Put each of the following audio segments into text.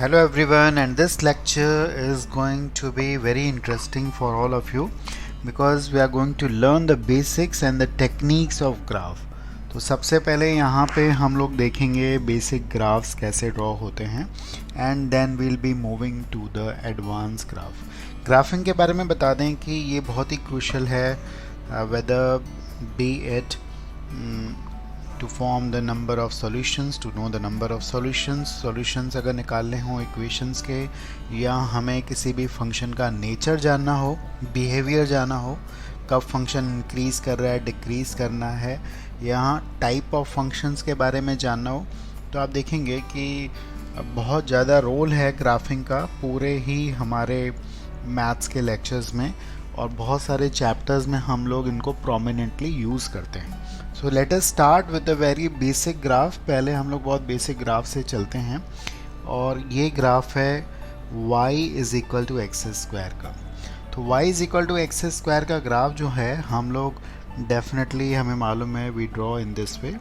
Hello everyone, and this lecture is going to be very interesting for all of you because we are going to learn the basics and the techniques of graph. तो सबसे पहले यहाँ पे हम लोग देखेंगे basic graphs कैसे draw होते हैं and then we'll be moving to the advance graph. Graphing के बारे में बता दें कि ये बहुत ही क्रूशल है whether be it to form the number of solutions, to know the number of solutions अगर निकालने हो इक्वेशंस के, या हमें किसी भी फंक्शन का नेचर जानना हो, बिहेवियर जानना हो, कब फंक्शन इंक्रीज कर रहा है, डिक्रीज करना है, या टाइप ऑफ फंक्शंस के बारे में जानना हो, तो आप देखेंगे कि बहुत ज़्यादा रोल है ग्राफिंग का पूरे ही हमारे मैथ्स के लेक्चर्स में, और बहुत सारे चैप्टर्स में हम लोग इनको प्रोमिनेंटली यूज़ करते हैं। So let us start with the very basic graph. पहले हम लोग बहुत बेसिक ग्राफ से चलते हैं, और ये ग्राफ है y is equal to x square का। तो y is equal to x square का ग्राफ जो है हम लोग डेफिनेटली हमें मालूम है we draw in this way.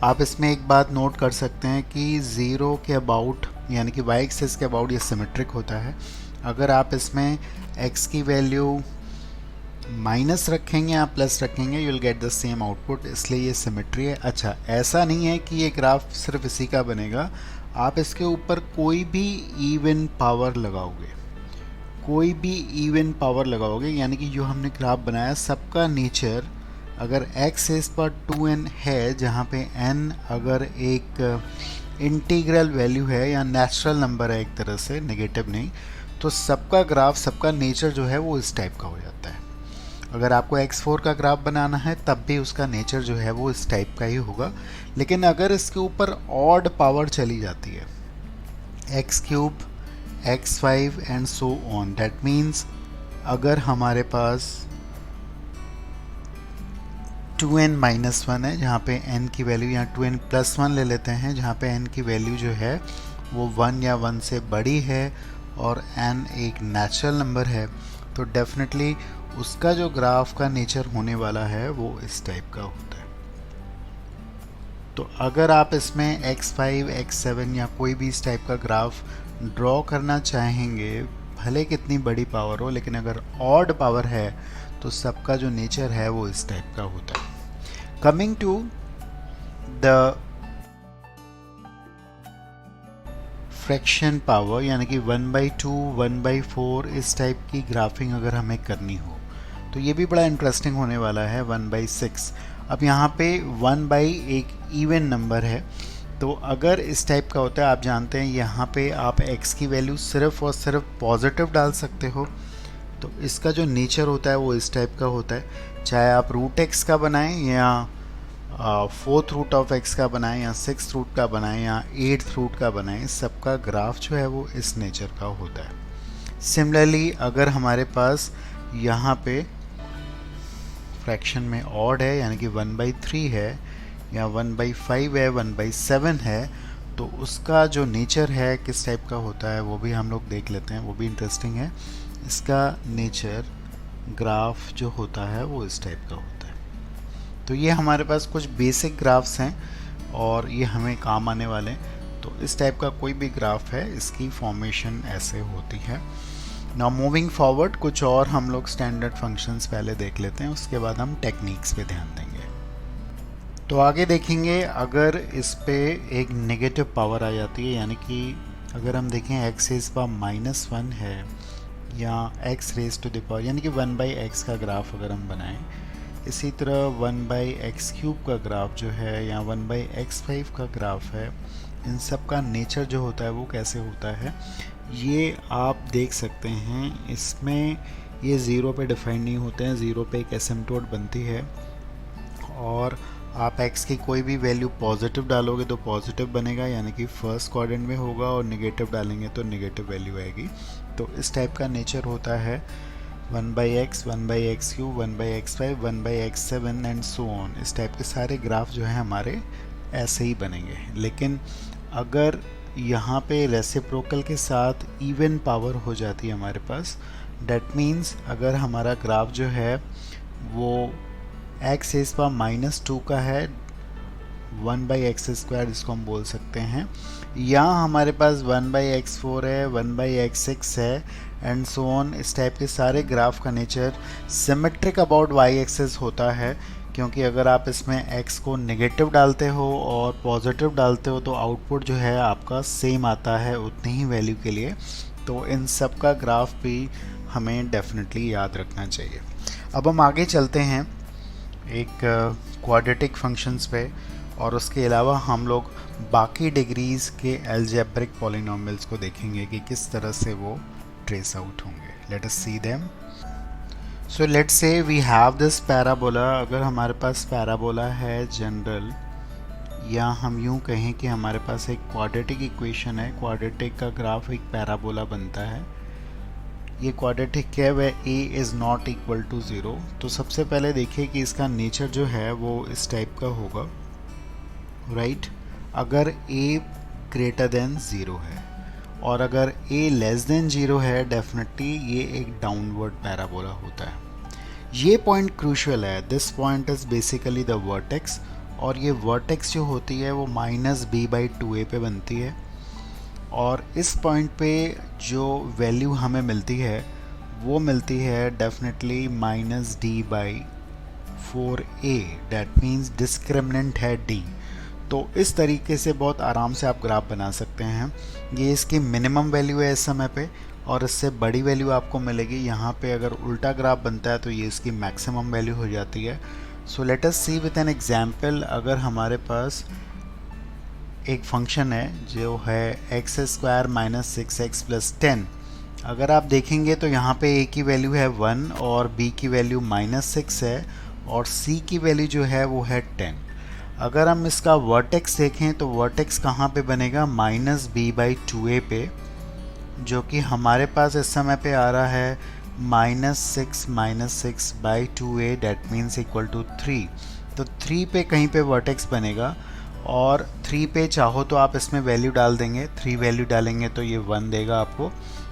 आप इसमें एक बात नोट कर सकते हैं कि ज़ीरो के अबाउट यानी कि y एक्सिस के अबाउट ये सिमेट्रिक होता है। अगर आप इसमें x की वैल्यू माइनस रखेंगे या प्लस रखेंगे you will get the same output, इसलिए ये सिमेट्री है। अच्छा, ऐसा नहीं है कि ये ग्राफ सिर्फ इसी का बनेगा, आप इसके ऊपर कोई भी इवन पावर लगाओगे, कोई भी इवन पावर लगाओगे, यानी कि जो हमने ग्राफ बनाया सबका नेचर अगर x इस पर 2n है, जहाँ पे n अगर एक इंटीग्रल वैल्यू है या नेचुरल नंबर है एक तरह से, नेगेटिव नहीं, तो सबका ग्राफ सबका नेचर जो है वो इस टाइप का हो जाता है। अगर आपको x4 का ग्राफ बनाना है तब भी उसका नेचर जो है वो इस टाइप का ही होगा, लेकिन अगर इसके ऊपर ऑड पावर चली जाती है x3, x5 and so on, that means अगर हमारे पास 2n-1 है जहाँ पे n की वैल्यू, यहाँ 2n+1 ले लेते हैं जहाँ पे n की वैल्यू जो है वो 1 या 1 से बड़ी है और n एक नेचुरल नंबर है, तो डेफिनेटली उसका जो ग्राफ का नेचर होने वाला है वो इस टाइप का होता है। तो अगर आप इसमें x5, x7 या कोई भी इस टाइप का ग्राफ ड्रॉ करना चाहेंगे, भले कितनी बड़ी पावर हो, लेकिन अगर ऑड पावर है तो सबका जो नेचर है वो इस टाइप का होता है। Coming to the fraction power, यानी कि 1/2, 1/4 इस टाइप की ग्राफिंग अगर हमें करनी हो तो ये भी बड़ा इंटरेस्टिंग होने वाला है। 1/6, अब यहाँ पे 1/ एक इवन नंबर है, तो अगर इस टाइप का होता है, आप जानते हैं यहाँ पे आप x की वैल्यू सिर्फ और सिर्फ पॉजिटिव डाल सकते हो, तो इसका जो नेचर होता है वो इस टाइप का होता है। चाहे आप रूट x का बनाएं या 4th रूट ऑफ x का बनाएं या 6th रूट का बनाएं या 8th रूट का बनाएं, सबका ग्राफ जो है वो इस नेचर का होता है। सिमिलरली अगर हमारे पास यहाँ पे फ्रैक्शन में ऑड है, यानी कि 1/3 है या 1/5 है, 1/7 है, तो उसका जो नेचर है किस टाइप का होता है वो भी हम लोग देख लेते हैं, वो भी इंटरेस्टिंग है। इसका नेचर ग्राफ जो होता है वो इस टाइप का होता है। तो ये हमारे पास कुछ बेसिक ग्राफ्स हैं और ये हमें काम आने वाले हैं। तो इस टाइप का कोई भी ग्राफ है, इसकी फॉर्मेशन ऐसे होती है। नाउ मूविंग फॉरवर्ड, कुछ और हम लोग स्टैंडर्ड फंक्शंस पहले देख लेते हैं, उसके बाद हम टेक्निक्स पे ध्यान देंगे। तो आगे देखेंगे अगर इस पे एक नेगेटिव पावर आ जाती है, यानी कि अगर हम देखें x रेज़ पावर -1 है या x raise to the power, यानी कि 1/x का ग्राफ अगर हम बनाएं, इसी तरह 1/x³ का ग्राफ जो है या 1/x5 का ग्राफ है, इन सब का नेचर जो होता है वो कैसे होता है ये आप देख सकते हैं। इसमें ये ज़ीरो पे डिफाइन नहीं होते हैं, ज़ीरो पे एक एसिम्पटोट बनती है, और आप x की कोई भी वैल्यू पॉजिटिव डालोगे तो पॉजिटिव बनेगा, यानी कि फर्स्ट क्वाड्रेंट में होगा, और नेगेटिव डालेंगे तो नेगेटिव वैल्यू आएगी। तो इस टाइप का नेचर होता है 1/x, 1/x3, 1/x5, 1/x7 and so on. इस टाइप के सारे ग्राफ जो है हमारे ऐसे ही बनेंगे, लेकिन अगर यहाँ पे रेसिप्रोकल के साथ इवन पावर हो जाती है हमारे पास, डेट मीन्स अगर हमारा ग्राफ जो है वो x इज़ पावर -2 का है, 1/x², इसको हम बोल सकते हैं। यहाँ हमारे पास 1/x4 है, 1/x6 है एंड सो ऑन। इस टाइप के सारे ग्राफ का nature symmetric about y axis होता है, क्योंकि अगर आप इसमें x को नेगेटिव डालते हो और पॉजिटिव डालते हो तो आउटपुट जो है आपका सेम आता है उतनी ही वैल्यू के लिए। तो इन सब का ग्राफ भी हमें डेफिनेटली याद रखना चाहिए। अब हम आगे चलते हैं एक क्वाड्रेटिक फंक्शंस पे, और उसके अलावा हम लोग बाकी डिग्रीज़ के अलजेब्रिक पॉलिनोमियल्स को देखेंगे कि किस तरह से वो ट्रेस आउट होंगे। Let us see them. So let's say we have this parabola. अगर हमारे पास पैराबोला है जनरल, या हम यूं कहें कि हमारे पास एक क्वाड्रेटिक इक्वेशन है, क्वाड्रेटिक का ग्राफ एक पैराबोला बनता है। ये क्वाड्रेटिक है वह a is not equal to 0। तो सबसे पहले देखिए कि इसका नेचर जो है वो इस टाइप का होगा, राइट। अगर a ग्रेटर देन 0 है और अगर a लेस देन 0 है, डेफिनेटली ये एक डाउनवर्ड पैराबोला होता है। ये पॉइंट क्रूशियल है। This point is basically the vertex, और ये वर्टेक्स जो होती है वो -b/2a पे बनती है, और इस पॉइंट पे जो वैल्यू हमें मिलती है वो मिलती है definitely -d/4a। That means discriminant है d। तो इस तरीके से बहुत आराम से आप ग्राफ बना सकते हैं। ये इसकी मिनिमम वैल्यू है इस समय पे, और इससे बड़ी वैल्यू आपको मिलेगी। यहाँ पे अगर उल्टा ग्राफ बनता है तो ये इसकी मैक्सिमम वैल्यू हो जाती है। So let us see with an example. अगर हमारे पास एक फंक्शन है जो है x² - 6x + 10, अगर आप देखेंगे तो यहाँ पे a की वैल्यू है 1 और b की वैल्यू -6 है और c की वैल्यू जो है वो है 10। अगर हम इसका वर्टेक्स देखें तो वर्टेक्स कहाँ पे बनेगा, -b/2a पे, जो कि हमारे पास इस समय पे आ रहा है -6/2a, that means equal to 3। तो 3 पे कहीं पे वर्टेक्स बनेगा, और 3 पे चाहो तो आप इसमें वैल्यू डाल देंगे। 3 वैल्यू डालेंगे तो ये 1 देगा आपको,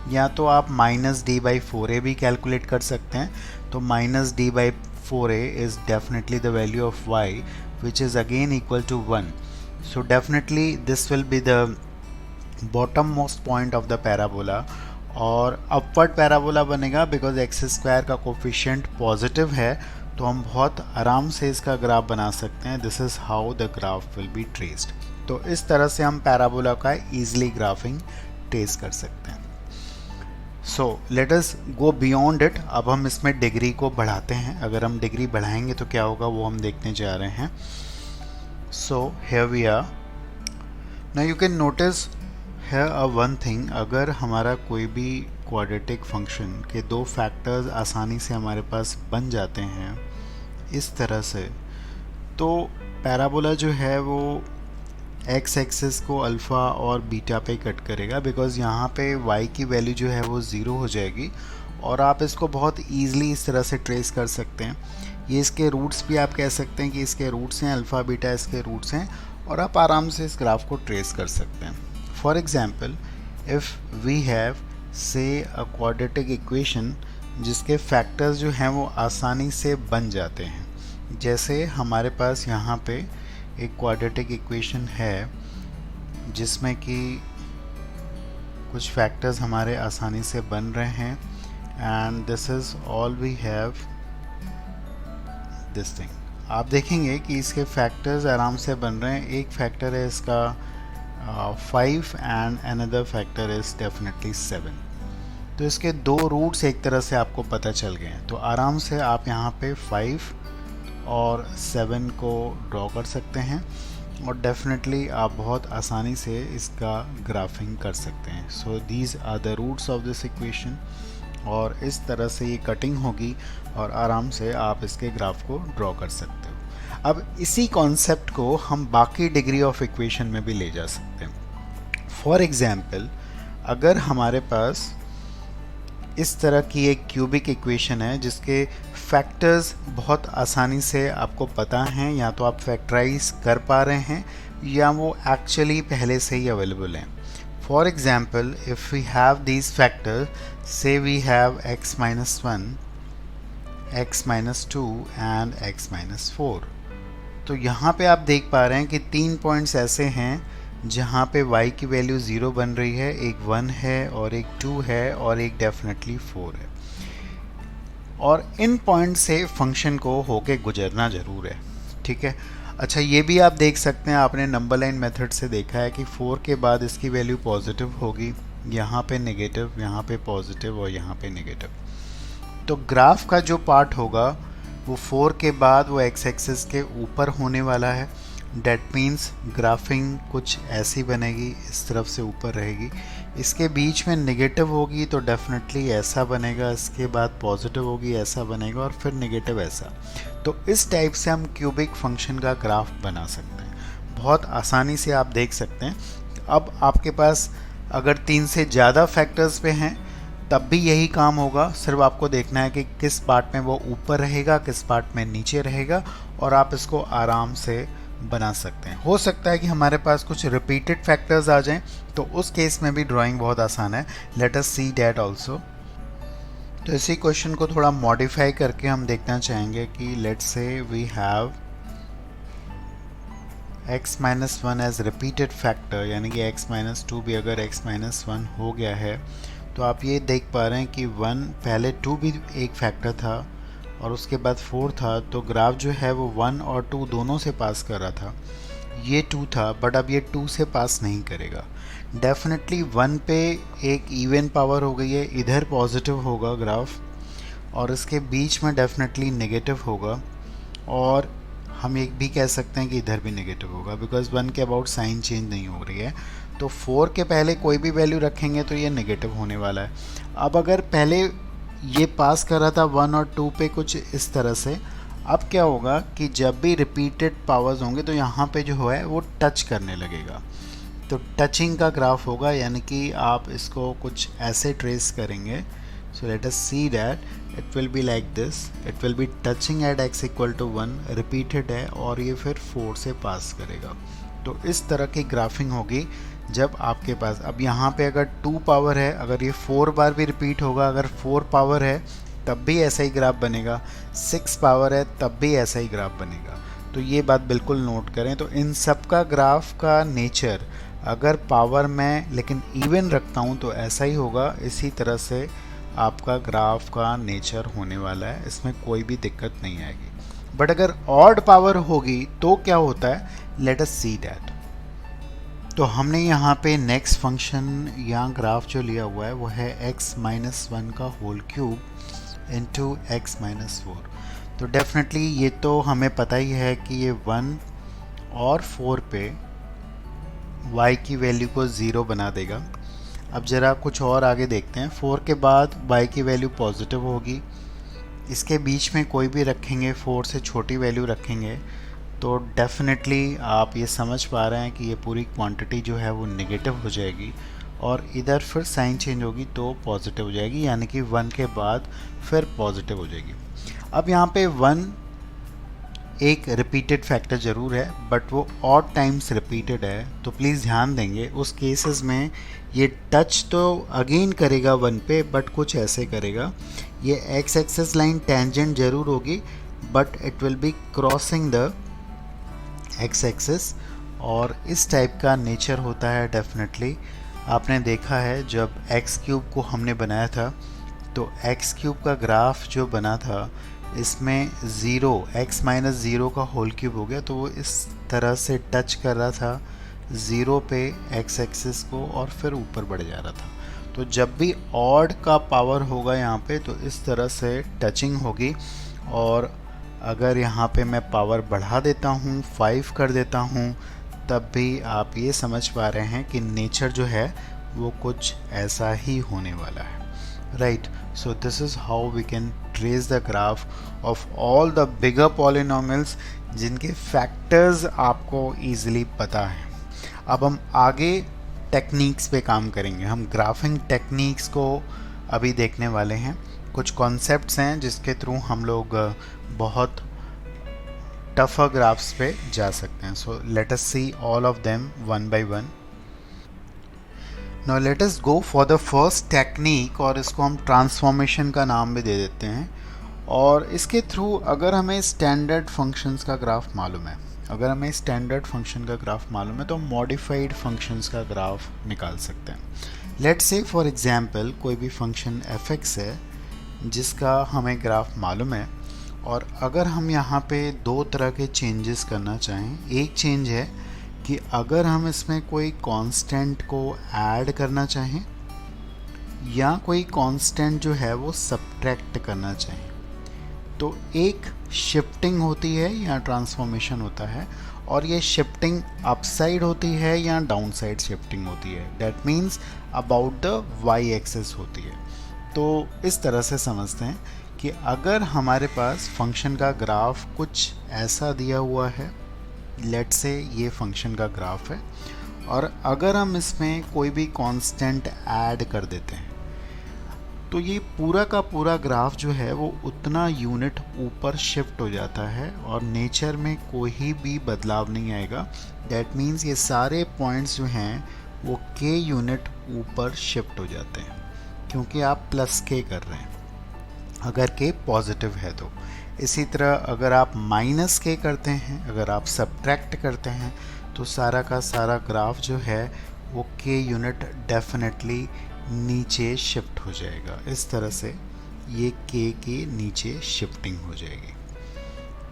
या तो आप -d/4a भी कैलकुलेट कर सकते हैं। तो -d/4a is definitely the value of y which is again equal to 1. So definitely this will be the bottom most point of the parabola, और upward parabola बनेगा बिकॉज x² का कोफिशिएंट पॉजिटिव है। तो हम बहुत आराम से इसका ग्राफ बना सकते हैं। This is how the graph will be traced. तो इस तरह से हम पैराबोला का ईजिली ग्राफिंग ट्रेस कर सकते हैं। So let us go beyond it. अब हम इसमें डिग्री को बढ़ाते हैं। अगर हम डिग्री बढ़ाएंगे तो क्या होगा वो हम देखने जा रहे हैं। So here we are. Now you can notice here one thing. अगर हमारा कोई भी क्वाड्रेटिक फंक्शन के दो फैक्टर्स आसानी से हमारे पास बन जाते हैं इस तरह से, तो पैराबोला जो है वो एक्स एक्सिस को अल्फ़ा और बीटा पे कट करेगा, बिकॉज़ यहाँ पे y की वैल्यू जो है वो 0 हो जाएगी, और आप इसको बहुत ईजिली इस तरह से ट्रेस कर सकते हैं। ये इसके रूट्स भी आप कह सकते हैं कि इसके रूट्स हैं, अल्फ़ा बीटा इसके रूट्स हैं, और आप आराम से इस ग्राफ को ट्रेस कर सकते हैं। For example, if we have say a quadratic equation जिसके फैक्टर्स जो हैं वो आसानी से बन जाते हैं, जैसे हमारे पास यहाँ पे एक क्वाड्रेटिक इक्वेशन है जिसमें कि कुछ फैक्टर्स हमारे आसानी से बन रहे हैं, and this is all we have this thing. आप देखेंगे कि इसके फैक्टर्स आराम से बन रहे हैं। एक फैक्टर है इसका 5 and another factor is definitely 7। तो इसके दो रूट्स एक तरह से आपको पता चल गए हैं। तो आराम से आप यहाँ पे 5 और 7 को ड्रॉ कर सकते हैं, और डेफिनेटली आप बहुत आसानी से इसका ग्राफिंग कर सकते हैं। So these are the roots of this equation, और इस तरह से ये कटिंग होगी और आराम से आप इसके ग्राफ को ड्रॉ कर सकते हो। अब इसी कॉन्सेप्ट को हम बाकी डिग्री ऑफ इक्वेशन में भी ले जा सकते हैं। फॉर एग्जाम्पल, अगर हमारे पास इस तरह की एक क्यूबिक इक्वेशन है जिसके फैक्टर्स बहुत आसानी से आपको पता हैं, या तो आप फैक्टराइज कर पा रहे हैं या वो एक्चुअली पहले से ही अवेलेबल हैं। For example, if we have these factors, say we have x - 1, x - 2 and x - 4, तो यहाँ पे आप देख पा रहे हैं कि 3 पॉइंट्स ऐसे हैं जहाँ पे y की वैल्यू 0 बन रही है, एक 1 है और एक 2 है और एक डेफिनेटली 4 है, और इन पॉइंट से फंक्शन को होके गुजरना ज़रूर है। ठीक है। अच्छा, ये भी आप देख सकते हैं, आपने नंबर लाइन मेथड से देखा है कि 4 के बाद इसकी वैल्यू पॉजिटिव होगी, यहाँ पे नेगेटिव, यहाँ पे पॉजिटिव और यहाँ पे नेगेटिव। तो ग्राफ का जो पार्ट होगा वो 4 के बाद वो एक्स एक्सिस के ऊपर होने वाला है। डेट मीन्स ग्राफिंग कुछ ऐसी बनेगी, इस तरफ से ऊपर रहेगी, इसके बीच में नेगेटिव होगी तो डेफिनेटली ऐसा बनेगा, इसके बाद पॉजिटिव होगी ऐसा बनेगा और फिर नेगेटिव ऐसा। तो इस टाइप से हम क्यूबिक फंक्शन का ग्राफ बना सकते हैं, बहुत आसानी से आप देख सकते हैं। अब आपके पास अगर 3 से ज़्यादा फैक्टर्स पे हैं तब भी यही काम होगा, सिर्फ आपको देखना है कि किस पार्ट में वो ऊपर रहेगा, किस पार्ट में नीचे रहेगा, और आप इसको आराम से बना सकते हैं। हो सकता है कि हमारे पास कुछ रिपीटेड फैक्टर्स आ जाएं, तो उस केस में भी ड्राइंग बहुत आसान है। Late us see that also. तो इसी क्वेश्चन को थोड़ा मॉडिफाई करके हम देखना चाहेंगे कि let's say we have x-1 as repeated factor, यानी कि x-2 भी अगर x-1 हो गया है तो आप ये देख पा रहे हैं कि 1 पहले 2 भी एक फैक्टर था और उसके बाद 4 था, तो ग्राफ जो है वो 1 और 2 दोनों से पास कर रहा था। ये 2 था बट अब ये 2 से पास नहीं करेगा। डेफिनेटली 1 पे एक इवन पावर हो गई है, इधर पॉजिटिव होगा ग्राफ और इसके बीच में डेफिनेटली नेगेटिव होगा, और हम एक भी कह सकते हैं कि इधर भी नेगेटिव होगा बिकॉज 1 के अबाउट साइन चेंज नहीं हो रही है। तो 4 के पहले कोई भी वैल्यू रखेंगे तो ये नेगेटिव होने वाला है। अब अगर पहले ये पास कर रहा था 1 और 2 पे कुछ इस तरह से, अब क्या होगा कि जब भी रिपीटेड पावर्स होंगे तो यहाँ पे जो है वो टच करने लगेगा, तो टचिंग का ग्राफ होगा, यानी कि आप इसको कुछ ऐसे ट्रेस करेंगे। So let us see that it will be like this, it will be touching at x equal to 1, repeated है और ये फिर 4 से पास करेगा। तो इस तरह की ग्राफिंग होगी जब आपके पास, अब यहाँ पे अगर 2 पावर है, अगर ये 4 बार भी रिपीट होगा, अगर 4 पावर है तब भी ऐसा ही ग्राफ बनेगा, 6 पावर है तब भी ऐसा ही ग्राफ बनेगा। तो ये बात बिल्कुल नोट करें। तो इन सब का ग्राफ का नेचर, अगर पावर में लेकिन इवन रखता हूँ तो ऐसा ही होगा, इसी तरह से आपका ग्राफ का नेचर होने वाला है, इसमें कोई भी दिक्कत नहीं आएगी। बट अगर ऑड पावर होगी तो क्या होता है, लेट अस सी दैट। तो हमने यहाँ पे नेक्स्ट फंक्शन या ग्राफ जो लिया हुआ है वो है x-1 का होल क्यूब इंटू x-4। तो डेफिनेटली ये तो हमें पता ही है कि ये 1 और 4 पे y की वैल्यू को 0 बना देगा। अब ज़रा कुछ और आगे देखते हैं। 4 के बाद y की वैल्यू पॉजिटिव होगी, इसके बीच में कोई भी रखेंगे, 4 से छोटी वैल्यू रखेंगे तो डेफिनेटली आप ये समझ पा रहे हैं कि ये पूरी क्वांटिटी जो है वो नेगेटिव हो जाएगी और इधर फिर साइन चेंज होगी तो पॉजिटिव हो जाएगी, यानी कि 1 के बाद फिर पॉजिटिव हो जाएगी। अब यहाँ पे 1 एक रिपीटेड फैक्टर ज़रूर है बट वो ऑड टाइम्स रिपीटेड है, तो प्लीज़ ध्यान देंगे उस केसेस में ये टच तो अगेन करेगा 1 पे बट कुछ ऐसे करेगा, ये एक्स एक्सिस लाइन टेंजेंट ज़रूर होगी but it will B crossing the x axis, और इस टाइप का नेचर होता है। डेफिनेटली आपने देखा है जब एक्स क्यूब को हमने बनाया था तो एक्स क्यूब का ग्राफ जो बना था इसमें 0 x-0 का होल क्यूब हो गया, तो वो इस तरह से टच कर रहा था 0 पे एक्स एक्सिस को और फिर ऊपर बढ़ जा रहा था। तो जब भी ऑड का पावर होगा यहाँ पे तो इस तरह से टचिंग होगी, और अगर यहाँ पे मैं पावर बढ़ा देता हूँ 5 कर देता हूँ तब भी आप ये समझ पा रहे हैं कि नेचर जो है वो कुछ ऐसा ही होने वाला है, right. So this is how we can trace the graph of all the bigger polynomials जिनके फैक्टर्स आपको ईजिली पता है। अब हम आगे टेक्निक्स पे काम करेंगे, हम ग्राफिंग टेक्निक्स को अभी देखने वाले हैं। कुछ कॉन्सेप्ट्स हैं जिसके थ्रू हम लोग बहुत टफर ग्राफ्स पे जा सकते हैं। So let us see all of them one by one. Now let us go for the first technique, और इसको हम ट्रांसफॉर्मेशन का नाम भी दे देते हैं। और इसके थ्रू अगर हमें स्टैंडर्ड फंक्शंस का ग्राफ मालूम है, अगर हमें स्टैंडर्ड फंक्शन का ग्राफ मालूम है तो हम मॉडिफाइड फंक्शंस का ग्राफ निकाल सकते हैं। लेट्स से फॉर एग्जांपल कोई भी फंक्शन f(x) है जिसका हमें ग्राफ मालूम है, और अगर हम यहाँ पे दो तरह के चेंजेस करना चाहें। एक चेंज है कि अगर हम इसमें कोई कांस्टेंट को ऐड करना चाहें या कोई कांस्टेंट जो है वो सब्ट्रैक्ट करना चाहें, तो एक शिफ्टिंग होती है या ट्रांसफॉर्मेशन होता है, और ये शिफ्टिंग अपसाइड होती है या डाउन साइड शिफ्टिंग होती है। That means about the y axis होती है। तो इस तरह से समझते हैं कि अगर हमारे पास फंक्शन का ग्राफ कुछ ऐसा दिया हुआ है, लेट्स से ये फंक्शन का ग्राफ है, और अगर हम इसमें कोई भी कांस्टेंट ऐड कर देते हैं तो ये पूरा का पूरा ग्राफ जो है वो उतना यूनिट ऊपर शिफ्ट हो जाता है और नेचर में कोई भी बदलाव नहीं आएगा। दैट मीन्स ये सारे पॉइंट्स जो हैं वो k यूनिट ऊपर शिफ्ट हो जाते हैं, क्योंकि आप प्लस k कर रहे हैं अगर k पॉजिटिव है तो। इसी तरह अगर आप माइनस k करते हैं, अगर आप सब्ट्रैक्ट करते हैं, तो सारा का सारा ग्राफ जो है वो k यूनिट डेफिनेटली नीचे शिफ्ट हो जाएगा। इस तरह से ये k के नीचे शिफ्टिंग हो जाएगी।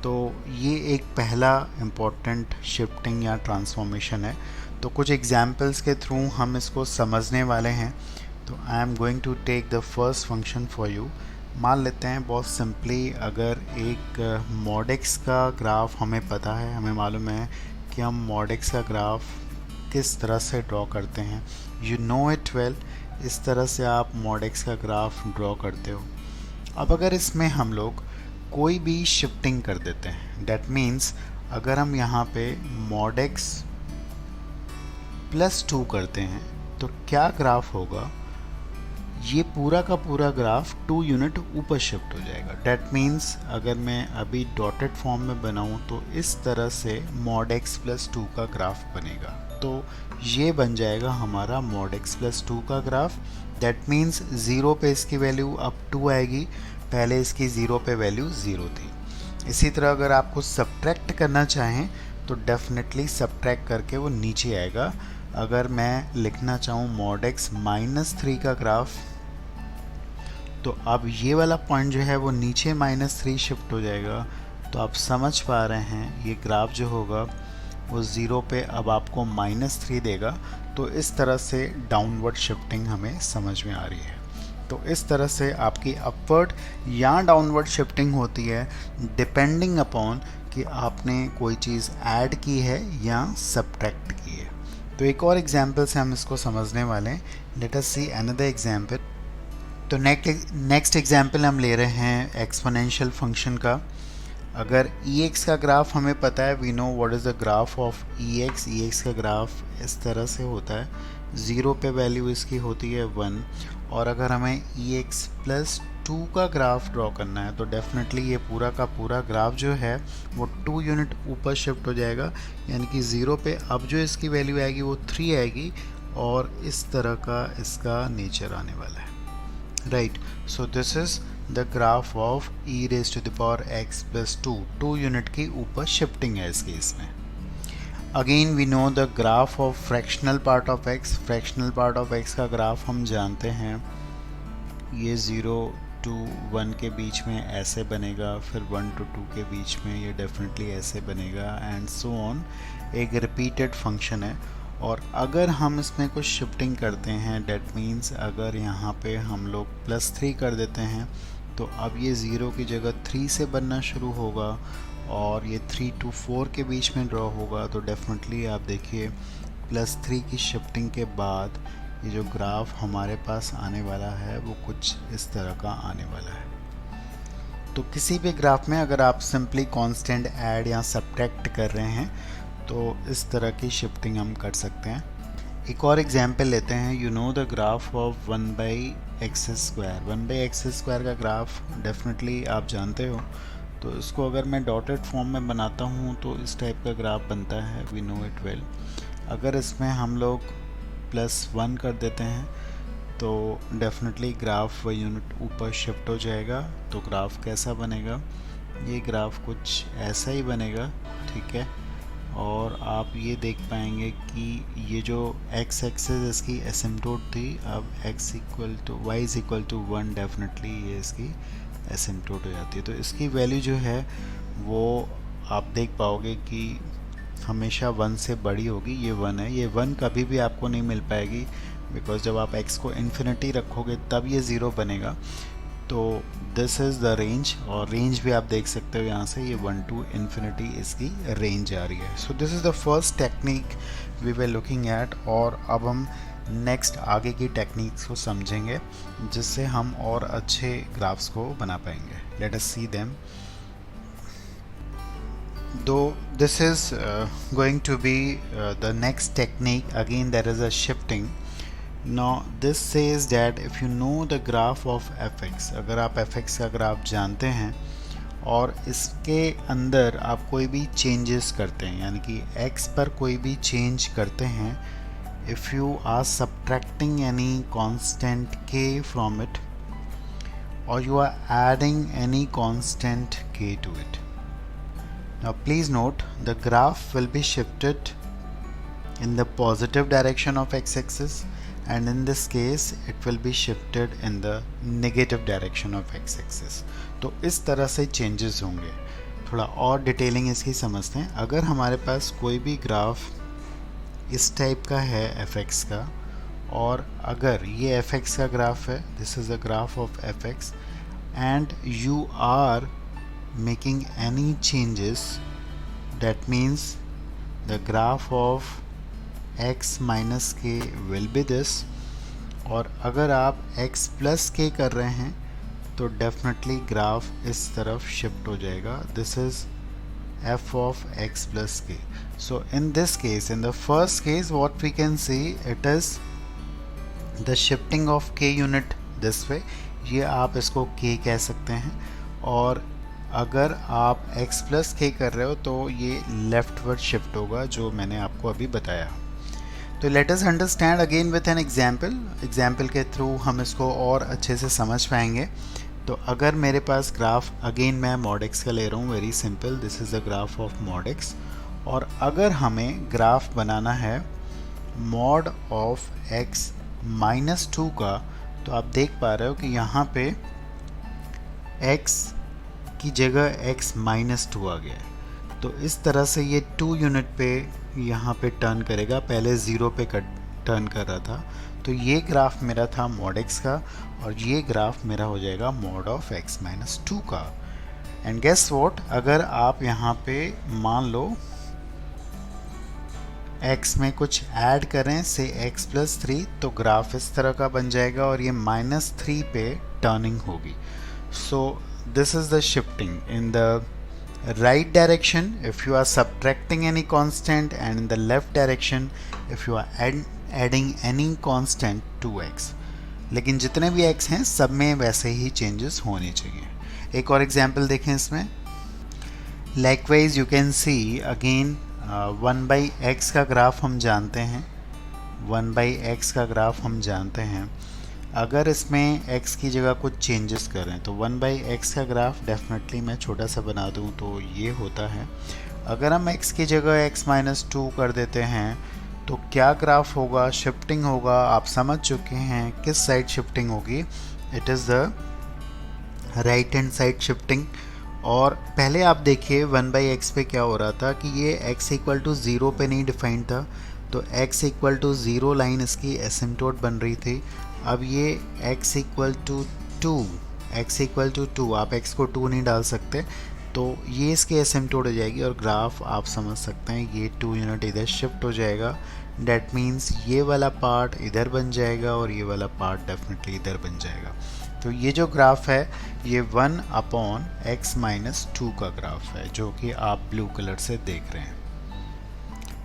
तो ये एक पहला इम्पॉर्टेंट शिफ्टिंग या ट्रांसफॉर्मेशन है। तो कुछ एग्जाम्पल्स के थ्रू हम इसको समझने वाले हैं। तो I am going to take the first function for you. मान लेते हैं बहुत सिंपली, अगर एक mod x का ग्राफ हमें पता है, हमें मालूम है कि हम mod x का ग्राफ किस तरह से ड्रॉ करते हैं। यू नो इट वेल, इस तरह से आप mod x का ग्राफ ड्रॉ करते हो। अब अगर इसमें हम लोग कोई भी शिफ्टिंग कर देते हैं, डैट मीन्स अगर हम यहाँ पे mod x +2 करते हैं तो क्या ग्राफ होगा, ये पूरा का पूरा ग्राफ 2 यूनिट ऊपर शिफ्ट हो जाएगा। डैट मीन्स अगर मैं अभी डॉटेड फॉर्म में बनाऊँ तो इस तरह से mod x +2 का ग्राफ बनेगा। तो ये बन जाएगा हमारा mod x +2 का ग्राफ। दैट मीन्स 0 पे इसकी वैल्यू अब 2 आएगी, पहले इसकी 0 पे वैल्यू 0 थी। इसी तरह अगर आपको सब्ट्रैक्ट करना चाहें तो डेफिनेटली सब्ट्रैक्ट करके वो नीचे आएगा। अगर मैं लिखना चाहूँ mod x -3 का ग्राफ, तो अब ये वाला पॉइंट जो है वो नीचे -3 शिफ्ट हो जाएगा। तो आप समझ पा रहे हैं ये ग्राफ जो होगा वो 0 पे अब आपको -3 देगा। तो इस तरह से डाउनवर्ड शिफ्टिंग हमें समझ में आ रही है। तो इस तरह से आपकी अपवर्ड या डाउनवर्ड शिफ्टिंग होती है डिपेंडिंग अपॉन कि आपने कोई चीज़ ऐड की है या सब्ट्रैक्ट की है। तो एक और एग्जांपल से हम इसको समझने वाले हैं। Late us see another example. तो नेक्स्ट एग्जांपल हम ले रहे हैं एक्सपोनेंशियल फंक्शन का। अगर ex का ग्राफ हमें पता है, we know what is the graph of ex का ग्राफ इस तरह से होता है। 0 पे वैल्यू इसकी होती है 1, और अगर हमें ex +2 का ग्राफ ड्रॉ करना है तो डेफिनेटली ये पूरा का पूरा ग्राफ जो है वो 2 यूनिट ऊपर शिफ्ट हो जाएगा। यानी कि 0 पे अब जो इसकी वैल्यू आएगी वो 3 आएगी, और इस तरह का इसका नेचर आने वाला है। Right, so this is the graph of e⁻x +2, 2 unit की ऊपर शिफ्टिंग है इस केस में। Again we know the graph of fractional part of x। Fractional part of x का ग्राफ हम जानते हैं, ये 0 to 1 के बीच में ऐसे बनेगा, फिर 1 to 2 के बीच में ये डेफिनेटली ऐसे बनेगा, एंड सो ऑन। एक रिपीटेड फंक्शन है। और अगर हम इसमें कुछ शिफ्टिंग करते हैं, डेट मीन्स अगर यहाँ पे हम लोग +3 कर देते हैं तो अब ये 0 की जगह 3 से बनना शुरू होगा, और ये 3 to 4 के बीच में ड्रॉ होगा। तो डेफिनेटली आप देखिए +3 की शिफ्टिंग के बाद ये जो ग्राफ हमारे पास आने वाला है वो कुछ इस तरह का आने वाला है। तो किसी भी ग्राफ में अगर आप सिंपली कांस्टेंट ऐड या सब्ट्रैक्ट कर रहे हैं तो इस तरह की शिफ्टिंग हम कर सकते हैं। एक और एग्जांपल लेते हैं। You know the graph of 1/x²। 1/x² का ग्राफ डेफिनेटली आप जानते हो। तो इसको अगर मैं डॉटेड फॉर्म में बनाता हूँ तो इस टाइप का ग्राफ बनता है, वी नो इट वेल। अगर इसमें हम लोग +1 कर देते हैं तो डेफिनेटली ग्राफ व यूनिट ऊपर शिफ्ट हो जाएगा। तो ग्राफ कैसा बनेगा, ये ग्राफ कुछ ऐसा ही बनेगा, ठीक है। और आप ये देख पाएंगे कि ये जो x एक्सिस इसकी एसिम्प्टोट थी, अब x equal to y is equal to 1, definitely ये इसकी एसिम्प्टोट हो जाती है। तो इसकी वैल्यू जो है वो आप देख पाओगे कि हमेशा 1 से बड़ी होगी। ये 1 है, ये 1 कभी भी आपको नहीं मिल पाएगी, बिकॉज जब आप x को इन्फिनिटी रखोगे तब ये 0 बनेगा। तो दिस इज़ द रेंज, और रेंज भी आप देख सकते हो यहाँ से, ये 1 to इन्फिनिटी इसकी रेंज आ रही है। So this is the first technique we were looking at. और अब हम नेक्स्ट आगे की टेक्निक्स को समझेंगे जिससे हम और अच्छे ग्राफ्स को बना पाएंगे। Late us see them. Though this is going to be the next technique, again there is a shifting. Now this says that if you know the graph of fx, अगर आप fx का graph जानते हैं और इसके अंदर आप कोई भी चेंजेस करते हैं, यानी कि x पर कोई भी चेंज करते हैं, if you are subtracting any constant k from it or you are adding any constant k to it. Now please note the graph will be shifted in the positive direction of x-axis, and in this case it will be shifted in the negative direction of x-axis. तो इस तरह से changes होंगे। थोड़ा और detailing इसकी समझते हैं। अगर हमारे पास कोई भी ग्राफ इस टाइप का है fx का, और अगर ये fx का ग्राफ है, this is the graph of fx, and you are making any changes, that means the graph of x minus k will be this. और अगर आप x plus k कर रहे हैं तो डेफिनेटली ग्राफ इस तरफ शिफ्ट हो जाएगा। This is f of x plus k. So in this case, in the first case, what we can see, it is the shifting of k unit this way. ये आप इसको k कह सकते हैं। और अगर आप x प्लस k कर रहे हो तो ये लेफ्टवर्ड शिफ्ट होगा, जो मैंने आपको अभी बताया। तो let us understand again with an example के थ्रू हम इसको और अच्छे से समझ पाएंगे। तो अगर मेरे पास ग्राफ, अगेन मैं mod x का ले रहा हूँ, very simple, this is the graph of mod x। और अगर हमें ग्राफ बनाना है mod ऑफ x माइनस 2 का, तो आप देख पा रहे हो कि यहाँ पे x की जगह x माइनस 2 आ गया है। तो इस तरह से ये 2 यूनिट पे यहाँ पे टर्न करेगा, पहले 0 पे टर्न कर रहा था। तो ये ग्राफ मेरा था mod x का, और ये ग्राफ मेरा हो जाएगा mod ऑफ x माइनस 2 का। एंड गेस व्हाट, अगर आप यहाँ पे मान लो x में कुछ ऐड करें, से x प्लस 3, तो ग्राफ इस तरह का बन जाएगा और ये माइनस 3 पे टर्निंग होगी। सो this is the shifting in the right direction if you are subtracting any constant, and in the left direction if you are adding any constant to x. लेकिन जितने भी x हैं सब में वैसे ही changes होने चाहिए। एक और एग्जाम्पल देखें इसमें। Likewise you can see again 1 by x का ग्राफ हम जानते हैं, 1 by x का ग्राफ हम जानते हैं। अगर इसमें x की जगह कुछ चेंजेस करें तो 1 by x का ग्राफ डेफिनेटली मैं छोटा सा बना दूं तो ये होता है। अगर हम x की जगह x माइनस 2 कर देते हैं तो क्या ग्राफ होगा, शिफ्टिंग होगा। आप समझ चुके हैं किस साइड शिफ्टिंग होगी, it is the right hand side shifting. और पहले आप देखिए 1 by x पे क्या हो रहा था कि ये x इक्वल टू 0 पे नहीं डिफाइंड था, तो x इक्वल टू 0 लाइन इसकी एसिम्प्टोट बन रही थी। अब ये x इक्वल टू 2, आप x को 2 नहीं डाल सकते, तो ये इसकी एसिम्प्टोट हो जाएगी और ग्राफ आप समझ सकते हैं ये 2 यूनिट इधर शिफ्ट हो जाएगा। डैट मीन्स ये वाला पार्ट इधर बन जाएगा और ये वाला पार्ट डेफिनेटली इधर बन जाएगा। तो ये जो ग्राफ है ये 1 अपॉन x माइनस 2 का ग्राफ है, जो कि आप ब्लू कलर से देख रहे हैं।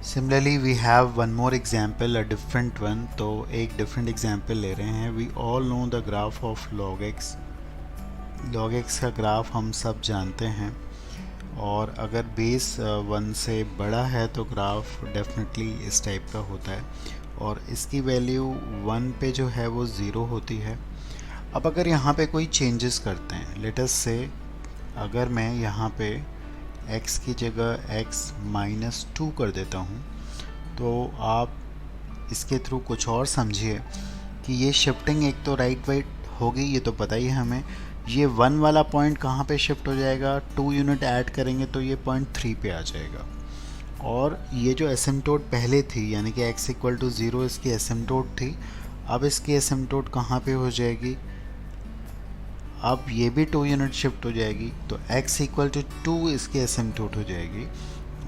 Similarly we have one more example, a different one। तो एक different example ले रहे हैं। We all know the graph of log x। log x का ग्राफ हम सब जानते हैं, और अगर बेस 1 से बड़ा है तो ग्राफ डेफिनेटली इस टाइप का होता है, और इसकी वैल्यू 1 पे जो है वो 0 होती है। अब अगर यहाँ पे कोई चेंजेस करते हैं, लेट अस से अगर मैं यहाँ पे x की जगह x -2 कर देता हूँ, तो आप इसके थ्रू कुछ और समझिए कि ये शिफ्टिंग एक तो राइट वाइट होगी, ये तो पता ही है हमें। ये 1 वाला पॉइंट कहाँ पे शिफ्ट हो जाएगा, 2 यूनिट ऐड करेंगे तो ये पॉइंट 3 पे आ जाएगा। और ये जो एसिम्टोट पहले थी यानी कि x इक्वल टू 0 इसकी एसिम्टोट थी, अब इसकी एसिम्टोट कहाँ पे हो जाएगी, अब ये भी 2 यूनिट शिफ्ट हो जाएगी, तो x इक्वल टू 2 इसकी एसिम्टोट हो जाएगी।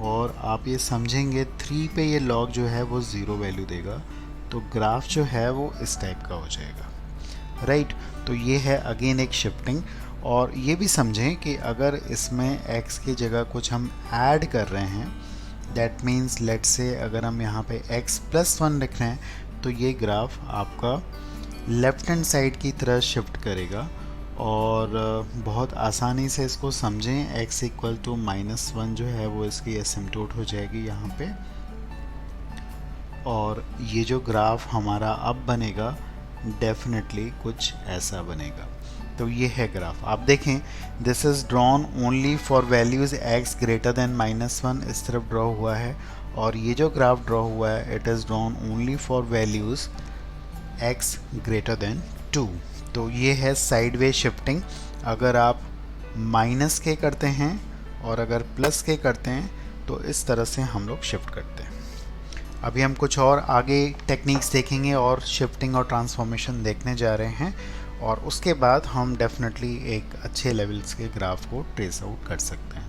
और आप ये समझेंगे 3 पे ये लॉग जो है वो 0 वैल्यू देगा, तो ग्राफ जो है वो इस टाइप का हो जाएगा, राइट। तो ये है अगेन एक शिफ्टिंग। और ये भी समझें कि अगर इसमें x की जगह कुछ हम ऐड कर रहे हैं, दैट मीन्स लेट्स से अगर हम यहाँ पे x+1 लिख रहे हैं, तो ये ग्राफ आपका लेफ्ट हैंड साइड की तरह शिफ्ट करेगा। और बहुत आसानी से इसको समझें, x इक्वल टू -1 जो है वो इसकी एसिम्टोट हो जाएगी यहाँ पे। और ये जो ग्राफ हमारा अब बनेगा डेफिनेटली कुछ ऐसा बनेगा। तो ये है ग्राफ, आप देखें this is drawn only for values x greater than -1, इस तरफ ड्रॉ हुआ है। और ये जो ग्राफ ड्रॉ हुआ है it is drawn only for values x greater than 2। तो ये है साइडवे शिफ्टिंग। अगर आप माइनस के करते हैं और अगर प्लस के करते हैं तो इस तरह से हम लोग शिफ्ट करते हैं। अभी हम कुछ और आगे टेक्निक्स देखेंगे और शिफ्टिंग और ट्रांसफॉर्मेशन देखने जा रहे हैं, और उसके बाद हम डेफिनेटली एक अच्छे लेवल्स के ग्राफ को ट्रेस आउट कर सकते हैं।